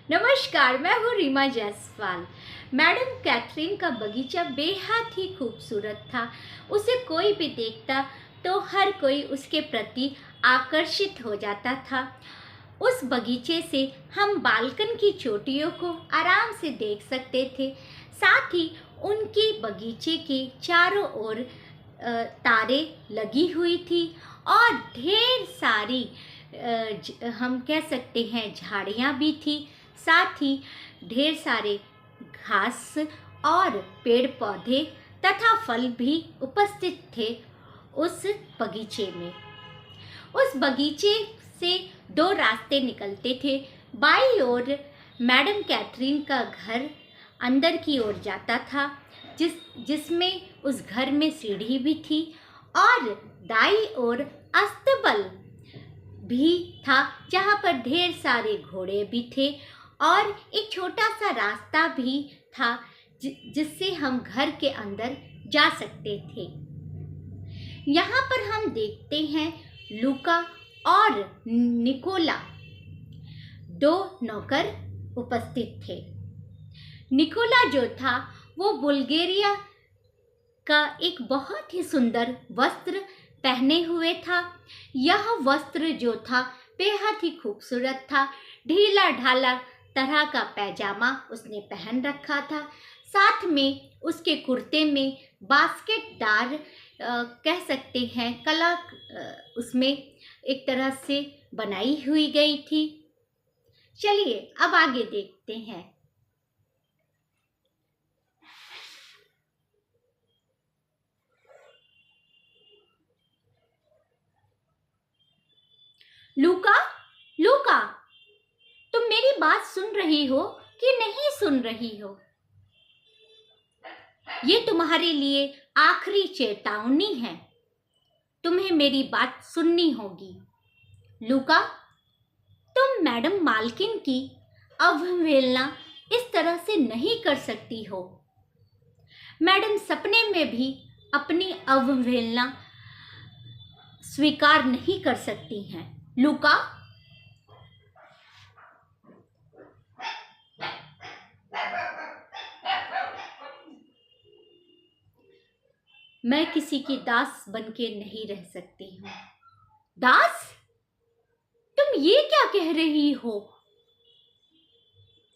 नमस्कार, मैं हूँ रीमा जायसवाल। मैडम कैथरीन का बगीचा बेहद ही खूबसूरत था। उसे कोई भी देखता तो हर कोई उसके प्रति आकर्षित हो जाता था। उस बगीचे से हम बालकन की चोटियों को आराम से देख सकते थे। साथ ही उनकी बगीचे के चारों ओर तारे लगी हुई थी और ढेर सारी हम कह सकते हैं झाड़ियाँ भी थी। साथ ही ढेर सारे घास और पेड़ पौधे तथा फल भी उपस्थित थे उस बगीचे में। उस बगीचे से दो रास्ते निकलते थे। बाईं ओर मैडम कैथरीन का घर अंदर की ओर जाता था, जिसमें उस घर में सीढ़ी भी थी, और दाईं ओर अस्तबल भी था जहाँ पर ढेर सारे घोड़े भी थे और एक छोटा सा रास्ता भी था जिससे हम घर के अंदर जा सकते थे। यहाँ पर हम देखते हैं लूका और निकोला, दो नौकर उपस्थित थे। निकोला जो था वो बुल्गारिया का एक बहुत ही सुंदर वस्त्र पहने हुए था। यह वस्त्र जो था बेहद ही खूबसूरत था। ढीला ढाला तरह का पैजामा उसने पहन रखा था। साथ में उसके कुर्ते में बास्केटदार कह सकते हैं कला उसमें एक तरह से बनाई हुई गई थी। चलिए अब आगे देखते हैं। लूका, लूका, तुम मेरी बात सुन रही हो कि नहीं सुन रही हो? ये तुम्हारे लिए आखिरी चेतावनी है। तुम्हें मेरी बात सुननी होगी। लूका, तुम मैडम मालकिन की अवहेलना इस तरह से नहीं कर सकती हो। मैडम सपने में भी अपनी अवहेलना स्वीकार नहीं कर सकती हैं। लूका, मैं किसी की दास बनके नहीं रह सकती हूँ। दास? तुम ये क्या कह रही हो?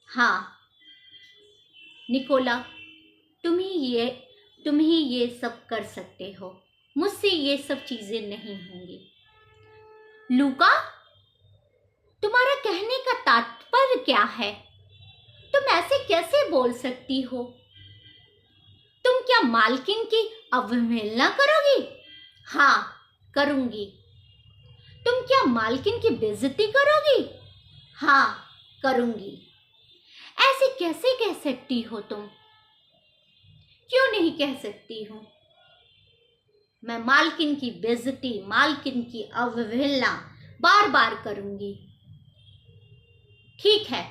हाँ निकोला, तुम ही ये सब कर सकते हो। मुझसे ये सब चीजें नहीं होंगी। लूका, तुम्हारा कहने का तात्पर्य क्या है? तुम ऐसे कैसे बोल सकती हो? तुम क्या मालकिन की अवहेलना करोगी? हाँ, करूंगी। तुम क्या मालकिन की बेइज्जती करोगी? हाँ, करूंगी। ऐसे कैसे कह सकती हो तुम? क्यों नहीं कह सकती हूं? मैं मालकिन की बेइज्जती, मालकिन की अवहेलना बार बार करूंगी। ठीक है,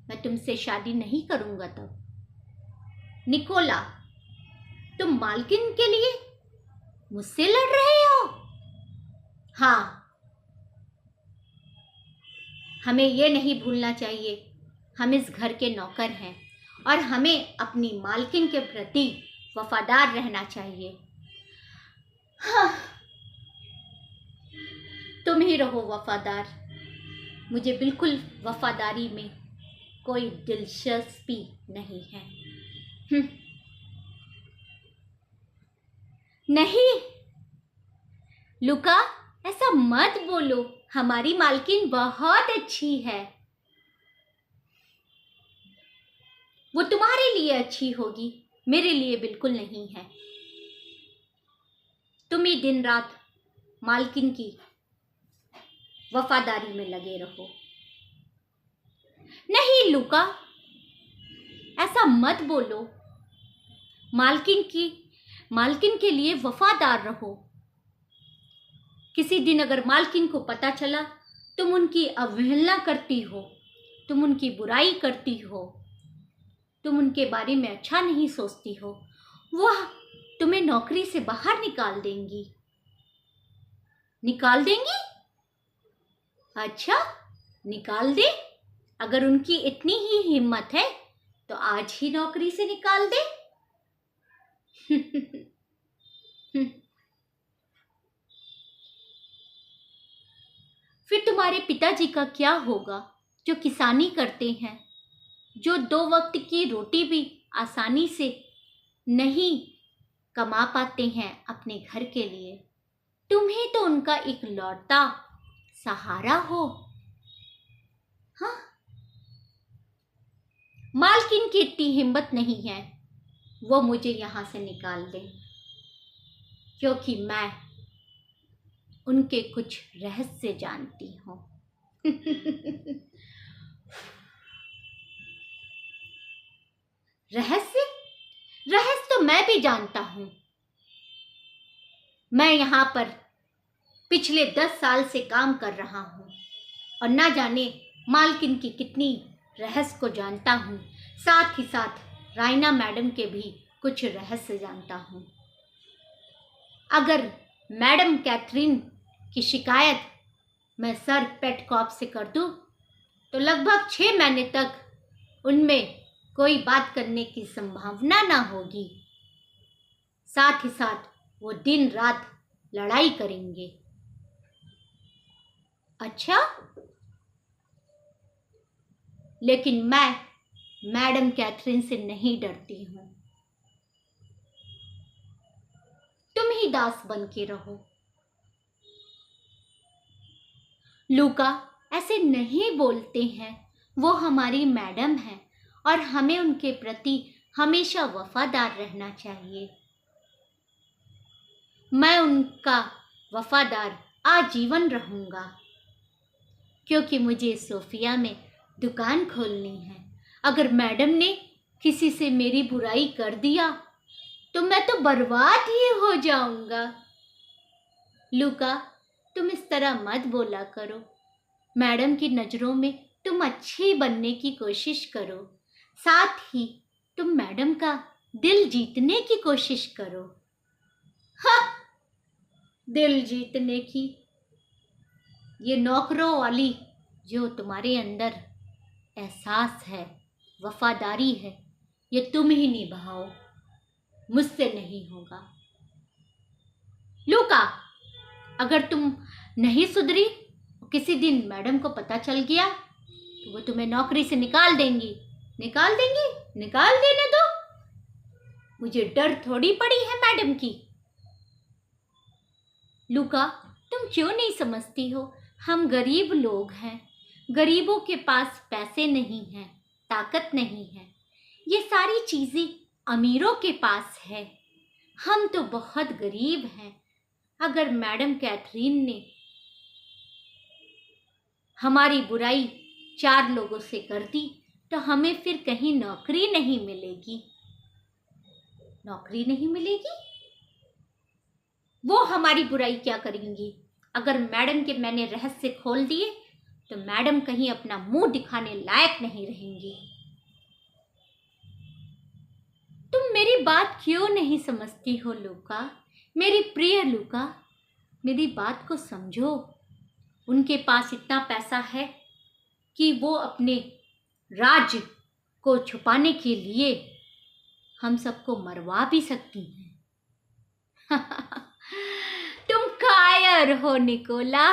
मैं तुमसे शादी नहीं करूंगा तब। निकोला, तुम मालकिन के लिए मुझसे लड़ रहे हो? हाँ, हमें ये नहीं भूलना चाहिए, हम इस घर के नौकर हैं और हमें अपनी मालकिन के प्रति वफादार रहना चाहिए। हाँ, तुम ही रहो वफादार। मुझे बिल्कुल वफादारी में कोई दिलचस्पी नहीं है। नहीं लुका, ऐसा मत बोलो। हमारी मालकिन बहुत अच्छी है। वो तुम्हारे लिए अच्छी होगी, मेरे लिए बिल्कुल नहीं है। तुम ही दिन रात मालकिन की वफादारी में लगे रहो। नहीं लुका, ऐसा मत बोलो। मालकिन के लिए वफादार रहो। किसी दिन अगर मालकिन को पता चला तुम उनकी अवहेलना करती हो, तुम उनकी बुराई करती हो, तुम उनके बारे में अच्छा नहीं सोचती हो, वह तुम्हें नौकरी से बाहर निकाल देंगी। निकाल देंगी? अच्छा, निकाल दे? अगर उनकी इतनी ही हिम्मत है तो आज ही नौकरी से निकाल दे। फिर तुम्हारे पिताजी का क्या होगा, जो किसानी करते हैं, जो 2 वक्त की रोटी भी आसानी से नहीं कमा पाते हैं अपने घर के लिए। तुम्हें तो उनका इकलौता सहारा हो। हाँ, मालकिन की इतनी हिम्मत नहीं है वो मुझे यहां से निकाल दे, क्योंकि मैं उनके कुछ रहस्य जानती हूं। रहस्य? रहस्य तो मैं भी जानता हूं। मैं यहां पर पिछले 10 साल से काम कर रहा हूं और ना जाने मालकिन की कितनी रहस्य को जानता हूं। साथ ही साथ राइना मैडम के भी कुछ रहस्य जानता हूं। अगर मैडम कैथरीन की शिकायत मैं सर पेटकॉप से कर दूं तो लगभग 6 महीने तक उनमें कोई बात करने की संभावना ना होगी। साथ ही साथ वो दिन रात लड़ाई करेंगे। अच्छा, लेकिन मैं मैडम कैथरीन से नहीं डरती हूं। तुम ही दास बन के रहो। लूका ऐसे नहीं बोलते हैं, वो हमारी मैडम है और हमें उनके प्रति हमेशा वफादार रहना चाहिए। मैं उनका वफादार आजीवन रहूंगा, क्योंकि मुझे सोफिया में दुकान खोलनी है। अगर मैडम ने किसी से मेरी बुराई कर दिया तो मैं तो बर्बाद ही हो जाऊंगा। लूका, तुम इस तरह मत बोला करो। मैडम की नजरों में तुम अच्छी बनने की कोशिश करो। साथ ही तुम मैडम का दिल जीतने की कोशिश करो। हाँ, दिल जीतने की? ये नौकरों वाली जो तुम्हारे अंदर एहसास है, वफादारी है, ये तुम ही निभाओ, मुझसे नहीं होगा। लूका, अगर तुम नहीं सुधरी, किसी दिन मैडम को पता चल गया तो वो तुम्हें नौकरी से निकाल देंगी। निकाल देंगी? निकाल देने दो, मुझे डर थोड़ी पड़ी है मैडम की। लूका, तुम क्यों नहीं समझती हो? हम गरीब लोग हैं। गरीबों के पास पैसे नहीं हैं, ताकत नहीं है। ये सारी चीजें अमीरों के पास है। हम तो बहुत गरीब हैं। अगर मैडम कैथरीन ने हमारी बुराई 4 लोगों से कर दी तो हमें फिर कहीं नौकरी नहीं मिलेगी। नौकरी नहीं मिलेगी? वो हमारी बुराई क्या करेंगी? अगर मैडम के मैंने रहस्य खोल दिए तो मैडम कहीं अपना मुंह दिखाने लायक नहीं रहेंगी। तुम मेरी बात क्यों नहीं समझती हो लूका? मेरी प्रिय लूका, मेरी बात को समझो। उनके पास इतना पैसा है कि वो अपने राज को छुपाने के लिए हम सबको मरवा भी सकती हैं। तुम कायर हो निकोला,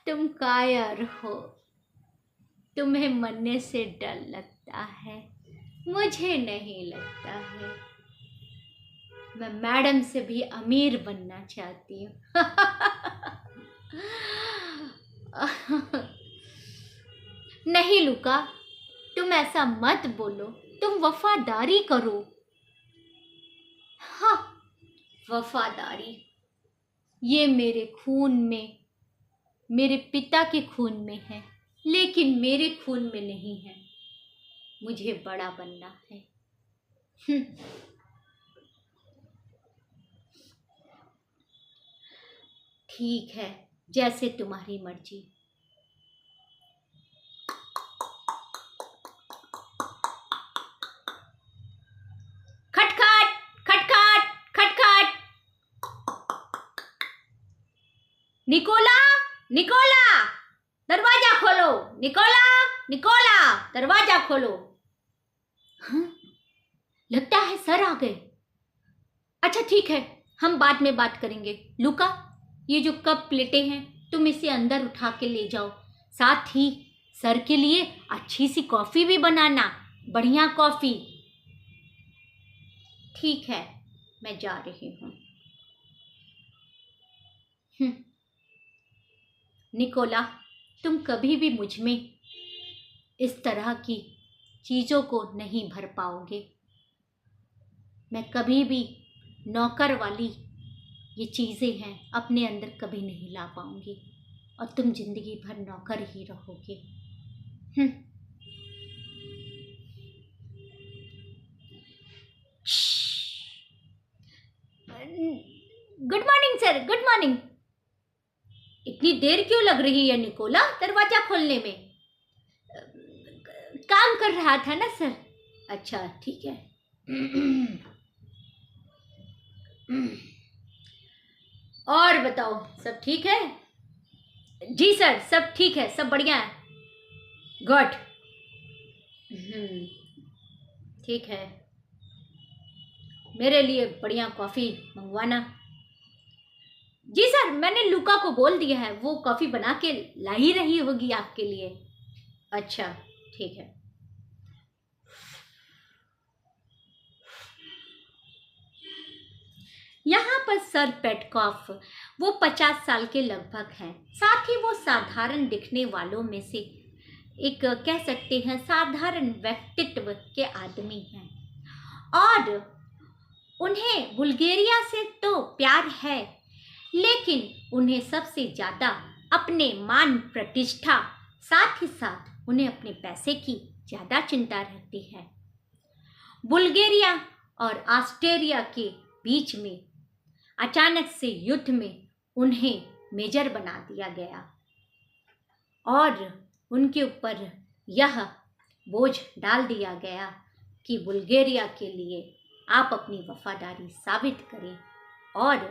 तुम कायर हो। तुम्हें मरने से डर लगता है, मुझे नहीं लगता है। मैं मैडम से भी अमीर बनना चाहती हूँ। नहीं लूका, तुम ऐसा मत बोलो। तुम वफादारी करो। हाँ, वफादारी ये मेरे खून में, मेरे पिता के खून में है, लेकिन मेरे खून में नहीं है। मुझे बड़ा बनना है। ठीक है, जैसे तुम्हारी मर्जी। खटखट खटखट खटखट। निकोला, निकोला, दरवाजा खोलो। निकोला। निकोला, दरवाजा खोलो। हाँ, लगता है सर आ गए। अच्छा ठीक है, हम बाद में बात करेंगे। लूका, ये जो कप प्लेटें हैं तुम इसे अंदर उठा के ले जाओ। साथ ही सर के लिए अच्छी सी कॉफी भी बनाना, बढ़िया कॉफी। ठीक है, मैं जा रही हूँ। निकोला, तुम कभी भी मुझ में इस तरह की चीज़ों को नहीं भर पाओगे। मैं कभी भी नौकर वाली ये चीज़ें हैं अपने अंदर कभी नहीं ला पाऊंगी और तुम जिंदगी भर नौकर ही रहोगे। Good morning sir, good morning. इतनी देर क्यों लग रही है निकोला दरवाजा खोलने में? काम कर रहा था ना सर। अच्छा ठीक है। और बताओ, सब ठीक है? जी सर, सब ठीक है, सब बढ़िया है। गुड। ठीक है, मेरे लिए बढ़िया कॉफ़ी मंगवाना। जी सर, मैंने लूका को बोल दिया है, वो कॉफ़ी बना के ला ही रही होगी आपके लिए। अच्छा ठीक है। यहाँ पर सर पेटकॉफ वो 50 साल के लगभग हैं। साथ ही वो साधारण दिखने वालों में से एक कह सकते हैं साधारण व्यक्तित्व के आदमी हैं और उन्हें बुल्गारिया से तो प्यार है, लेकिन उन्हें सबसे ज़्यादा अपने मान प्रतिष्ठा, साथ ही साथ उन्हें अपने पैसे की ज़्यादा चिंता रहती है। बुल्गारिया और ऑस्ट्रेलिया के बीच में अचानक से युद्ध में उन्हें मेजर बना दिया गया और उनके ऊपर यह बोझ डाल दिया गया कि बुल्गारिया के लिए आप अपनी वफादारी साबित करें और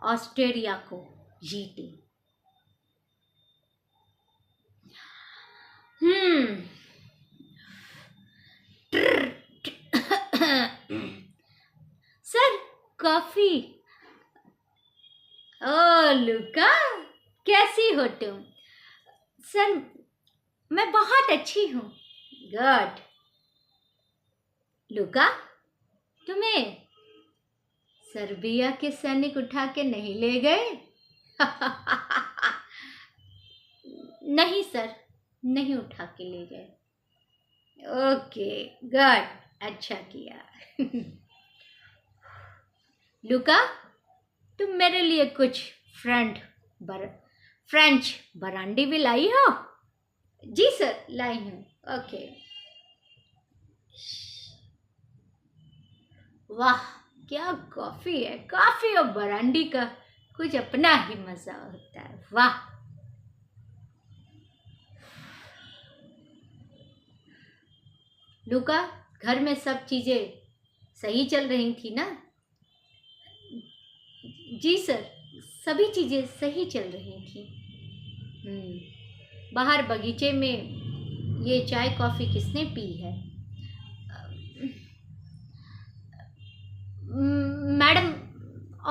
ऑस्ट्रेलिया को जीतें। Sir coffee. ओ लूका, कैसी हो तुम? सर मैं बहुत अच्छी हूँ। गुड। लूका, तुम्हें सर्बिया के सैनिक उठा के नहीं ले गए? नहीं सर, नहीं उठा के ले गए। ओके गुड, अच्छा किया। लूका, तुम मेरे लिए कुछ फ्रेंच बरांडी भी लाई हो? जी सर, लाई हूँ। ओके। वाह, क्या कॉफी है! कॉफी और बरांडी का कुछ अपना ही मजा होता है। वाह। लूका, घर में सब चीजें सही चल रही थी ना? जी सर, सभी चीजें सही चल रही थी। बाहर बगीचे में ये चाय कॉफी किसने पी है? मैडम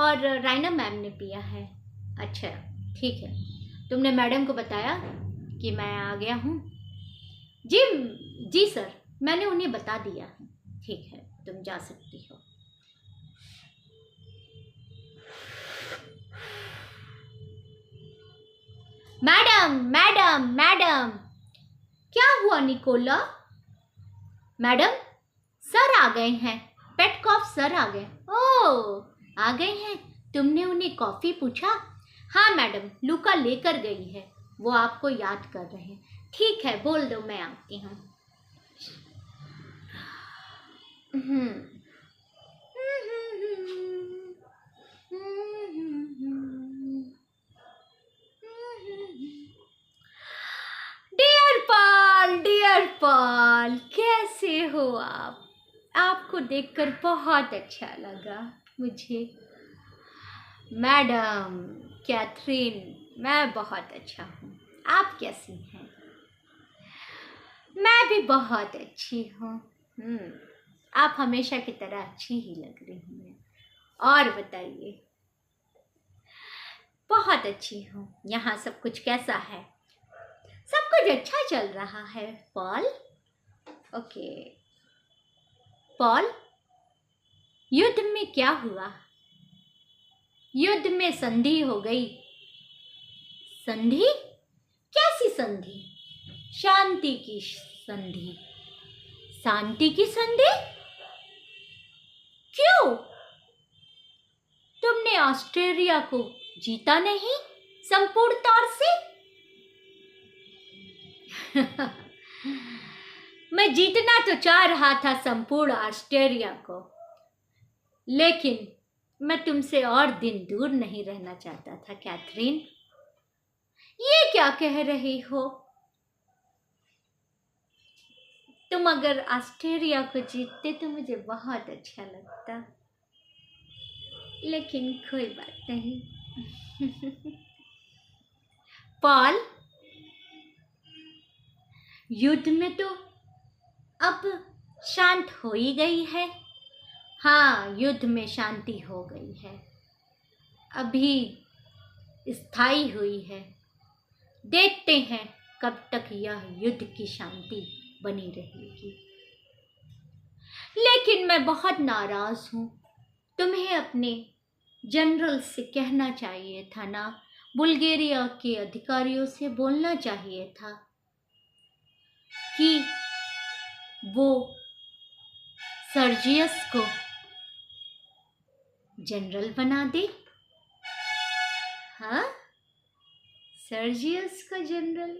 और राइना मैम ने पिया है। अच्छा ठीक है, तुमने मैडम को बताया कि मैं आ गया हूँ? जी सर, मैंने उन्हें बता दिया है। ठीक है, तुम जा सकती हो। Madam madam madam. क्या हुआ निकोला? मैडम, सर आ गए हैं, पेटकॉफ सर आ गए। ओह, आ गए हैं। तुमने उन्हें कॉफ़ी पूछा? हाँ मैडम, लूका लेकर गई है, वो आपको याद कर रहे हैं। ठीक है, बोल दो, मैं आती हूँ। डियर पॉल, कैसे हो आप? आपको देखकर बहुत अच्छा लगा मुझे। मैडम कैथरीन, मैं बहुत अच्छा हूँ। आप कैसी हैं? भी बहुत अच्छी हूँ। आप हमेशा की तरह अच्छी ही लग रही हैं। और बताइए। बहुत अच्छी हूँ। यहाँ सब कुछ कैसा है? सब कुछ अच्छा चल रहा है पॉल। ओके पॉल, युद्ध में क्या हुआ? युद्ध में संधि हो गई। संधि? कैसी संधि? शांति की संधि। शांति की संधि? क्यों? तुमने ऑस्ट्रेलिया को जीता नहीं संपूर्ण तौर से? मैं जीतना तो चाह रहा था संपूर्ण ऑस्ट्रेलिया को, लेकिन मैं तुमसे और दिन दूर नहीं रहना चाहता था कैथरीन। ये क्या कह रही हो? तुम अगर ऑस्ट्रेलिया को जीतते तो मुझे बहुत अच्छा लगता, लेकिन कोई बात नहीं। पॉल, युद्ध में तो अब शांत हो ही गई है। हाँ, युद्ध में शांति हो गई है, अभी स्थायी हुई है। देखते हैं कब तक यह युद्ध की शांति बनी रहेगी। लेकिन मैं बहुत नाराज हूँ। तुम्हें अपने जनरल से कहना चाहिए था ना, बुल्गारिया के अधिकारियों से बोलना चाहिए था कि वो सर्जियस को जनरल बना दे। हाँ, सर्जियस का जनरल।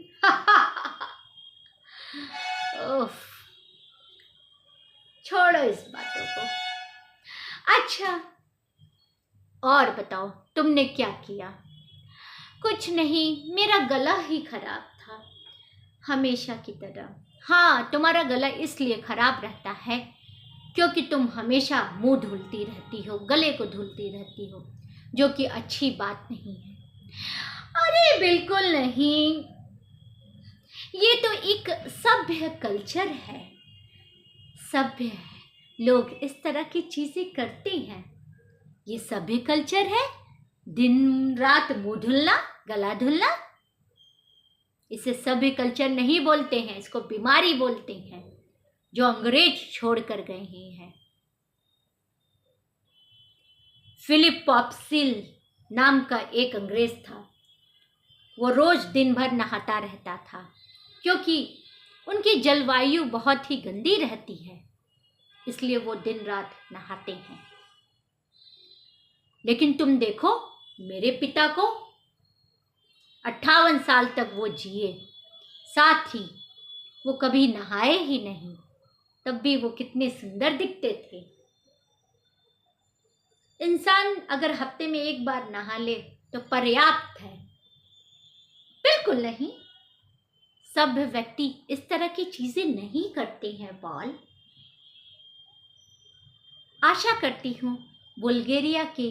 ओफ, छोड़ो इस बातों को। अच्छा, और बताओ तुमने क्या किया? कुछ नहीं, मेरा गला ही खराब था हमेशा की तरह। हाँ, तुम्हारा गला इसलिए खराब रहता है क्योंकि तुम हमेशा मुंह धुलती रहती हो, गले को धुलती रहती हो, जो कि अच्छी बात नहीं है। अरे बिल्कुल नहीं, ये तो एक सभ्य कल्चर है। सभ्य है, लोग इस तरह की चीजें करते हैं। ये सभ्य कल्चर है। दिन रात मुंह धुलना, गला धुलना, इसे सभ्य कल्चर नहीं बोलते हैं, इसको बीमारी बोलते हैं, जो अंग्रेज छोड़ कर गए ही हैं। फिलिप पॉप्सिल नाम का एक अंग्रेज था। वो रोज दिन भर नहाता रहता था क्योंकि उनकी जलवायु बहुत ही गंदी रहती है, इसलिए वो दिन रात नहाते हैं। लेकिन तुम देखो, मेरे पिता को 58 साल तक वो जिए, साथ ही वो कभी नहाए ही नहीं, तब भी वो कितने सुंदर दिखते थे। इंसान अगर हफ्ते में एक बार नहा ले तो पर्याप्त है। बिल्कुल नहीं, सभ्य व्यक्ति इस तरह की चीजें नहीं करते हैं पॉल। आशा करती हूँ बुल्गारिया के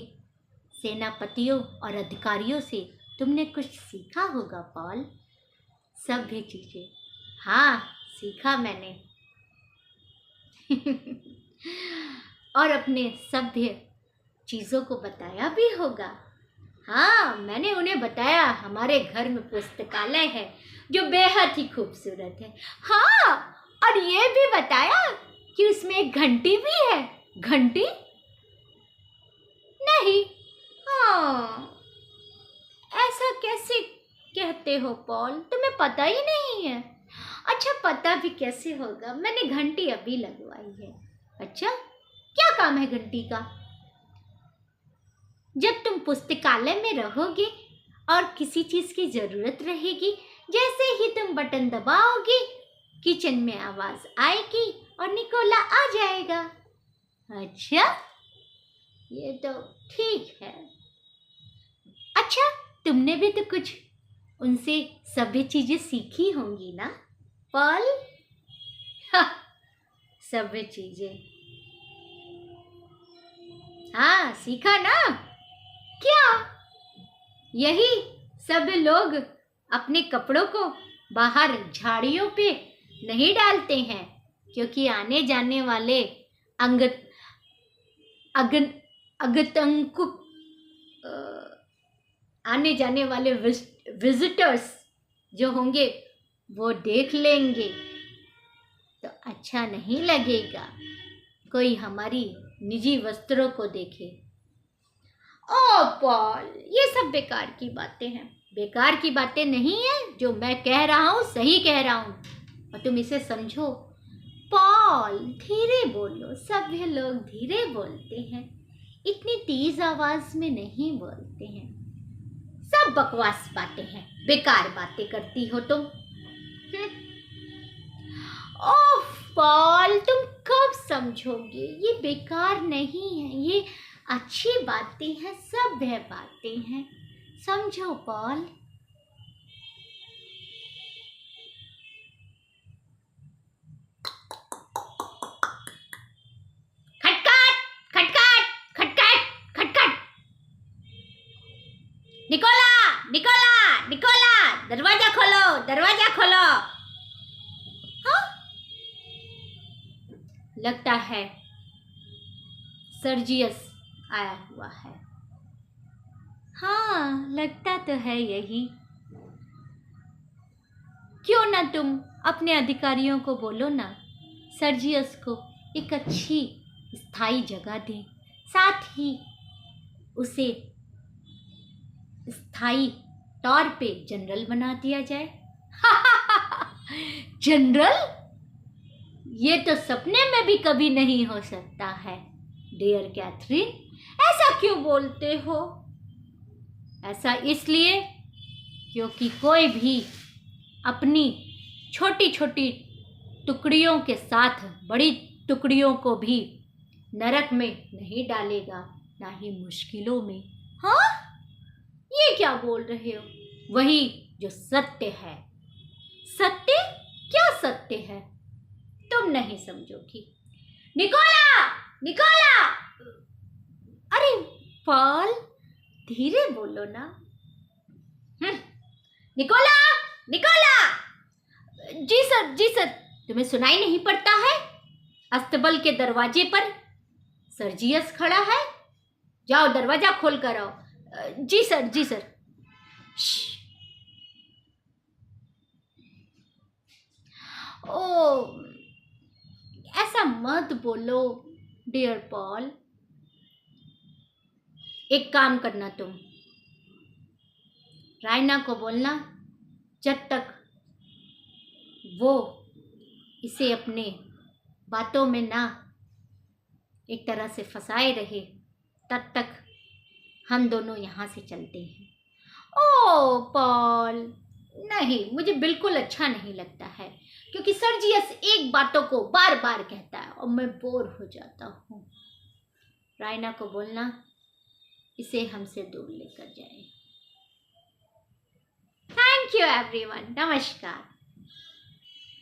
सेनापतियों और अधिकारियों से तुमने कुछ सीखा होगा पॉल। सभ्य चीजें। हाँ, सीखा मैंने। और अपने सभ्य चीजों को बताया भी होगा। हाँ, मैंने उन्हें बताया हमारे घर में पुस्तकालय है जो बेहद ही खूबसूरत है। हाँ, और ये भी बताया कि उसमें एक घंटी भी है। घंटी? नहीं। हाँ, ऐसा कैसे कहते हो पॉल, तुम्हें पता ही नहीं है? अच्छा, पता भी कैसे होगा, मैंने घंटी अभी लगवाई है। अच्छा, क्या काम है घंटी का? जब तुम पुस्तकालय में रहोगे और किसी चीज की जरूरत रहेगी, जैसे ही तुम बटन दबाओगे, किचन में आवाज आएगी और निकोला आ जाएगा। अच्छा, ये तो ठीक है। अच्छा, तुमने भी तो कुछ उनसे सभी चीजें सीखी होंगी ना पॉल? सभी चीजें? हाँ, सीखा ना। क्या? यही सब लोग अपने कपड़ों को बाहर झाड़ियों पे नहीं डालते हैं, क्योंकि आने जाने वाले अंगत अगन अगतंकु अ, आने जाने वाले विजिटर्स जो होंगे वो देख लेंगे तो अच्छा नहीं लगेगा, कोई हमारी निजी वस्त्रों को देखे। ओ पॉल, ये सब बेकार की बातें हैं। बेकार की बातें नहीं है, जो मैं कह रहा हूँ सही कह रहा हूँ और तुम इसे समझो। पॉल, धीरे बोलो, सभ्य लोग धीरे बोलते हैं, इतनी तेज आवाज में नहीं बोलते हैं। सब बकवास बातें हैं, बेकार बातें करती हो तुम। ओह पॉल, तुम कब समझोगे? ये बेकार नहीं है, ये अच्छी बातें हैं, सभ्य बातें हैं, समझो पॉल। खटखट खटखट खटखट खटखट। निकोला निकोला निकोला, दरवाजा खोलो, दरवाजा खोलो। हाँ? लगता है सर्जियस आया हुआ है। हाँ, लगता तो है यही। क्यों ना तुम अपने अधिकारियों को बोलो ना, सर्जियस को एक अच्छी स्थायी जगह दें, साथ ही उसे स्थायी तौर पे जनरल बना दिया जाए। जनरल? ये तो सपने में भी कभी नहीं हो सकता है डियर कैथरीन। ऐसा क्यों बोलते हो? ऐसा इसलिए क्योंकि कोई भी अपनी छोटी छोटी टुकड़ियों के साथ बड़ी टुकड़ियों को भी नरक में नहीं डालेगा, ना ही मुश्किलों में। हाँ, ये क्या बोल रहे हो? वही जो सत्य है। सत्य? क्या सत्य है? तुम नहीं समझोगी। Nicola Nicola. अरे पॉल, धीरे बोलो ना। Nicola Nicola. जी सर, जी सर। तुम्हें सुनाई नहीं पड़ता है? अस्तबल के दरवाजे पर सर्जियस खड़ा है, जाओ दरवाजा खोल कर आओ। जी सर, जी सर। ओ, ऐसा मत बोलो डियर पॉल। एक काम करना, तुम रायना को बोलना, जब तक वो इसे अपने बातों में ना एक तरह से फंसाए रहे, तब तक हम दोनों यहाँ से चलते हैं। ओ पॉल, नहीं, मुझे बिल्कुल अच्छा नहीं लगता है, क्योंकि सर्जियस एक बातों को बार बार कहता है और मैं बोर हो जाता हूँ। रायना को बोलना इसे हमसे दूर लेकर जाए। थैंक यू एवरीवन, नमस्कार।